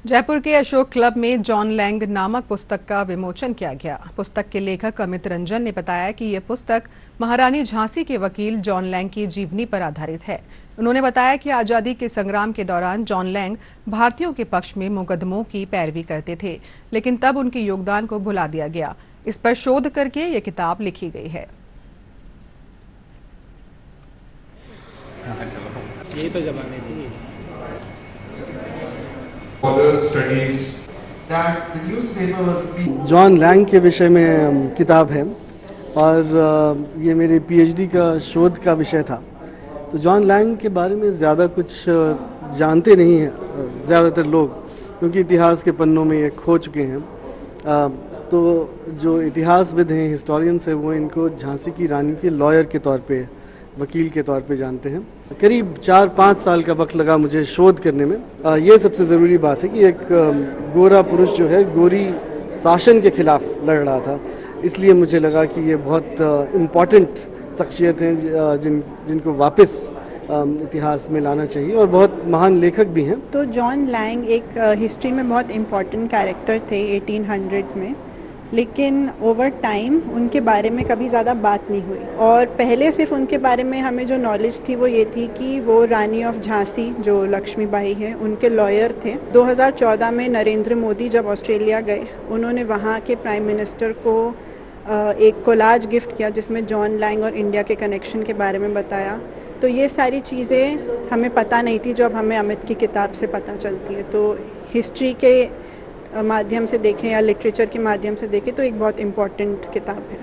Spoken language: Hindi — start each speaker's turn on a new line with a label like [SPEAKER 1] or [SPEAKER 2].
[SPEAKER 1] जयपुर के अशोक क्लब में जॉन लैंग नामक पुस्तक का विमोचन किया गया। पुस्तक के लेखक अमित रंजन ने बताया कि यह पुस्तक महारानी झांसी के वकील जॉन लैंग की जीवनी पर आधारित है। उन्होंने बताया कि आजादी के संग्राम के दौरान जॉन लैंग भारतीयों के पक्ष में मुकदमों की पैरवी करते थे, लेकिन तब उनके योगदान को भुला दिया गया। इस पर शोध करके ये किताब लिखी गई है।
[SPEAKER 2] यही तो जमाने थी।
[SPEAKER 3] जॉन लैंग के विषय में किताब है और ये मेरे पीएचडी का शोध का विषय था। तो जॉन लैंग के बारे में ज़्यादा कुछ जानते नहीं हैं ज़्यादातर लोग, क्योंकि इतिहास के पन्नों में ये खो चुके हैं। तो जो इतिहासविद हैं, हिस्टोरियंस हैं, वो इनको झांसी की रानी के लॉयर के तौर पे, वकील के तौर पे जानते हैं। करीब 4-5 साल का वक्त लगा मुझे शोध करने में। ये सबसे ज़रूरी बात है कि एक गोरा पुरुष जो है गोरी शासन के खिलाफ लड़ रहा था, इसलिए मुझे लगा कि ये बहुत इम्पॉर्टेंट शख्सियत हैं जिनको वापस इतिहास में लाना चाहिए, और बहुत महान लेखक भी हैं।
[SPEAKER 4] तो जॉन लैंग एक हिस्ट्री में बहुत इम्पॉर्टेंट कैरेक्टर थे 1800s में, लेकिन ओवर टाइम उनके बारे में कभी ज़्यादा बात नहीं हुई। और पहले सिर्फ उनके बारे में हमें जो नॉलेज थी वो ये थी कि वो रानी ऑफ झांसी जो लक्ष्मीबाई हैं उनके लॉयर थे। 2014 में नरेंद्र मोदी जब ऑस्ट्रेलिया गए, उन्होंने वहाँ के प्राइम मिनिस्टर को एक कोलाज गिफ्ट किया जिसमें जॉन लैंग और इंडिया के कनेक्शन के बारे में बताया। तो ये सारी चीज़ें हमें पता नहीं थी जो अब हमें अमित की किताब से पता चलती है। तो हिस्ट्री के माध्यम से देखें या लिटरेचर के माध्यम से देखें तो एक बहुत इम्पॉर्टेंट किताब है।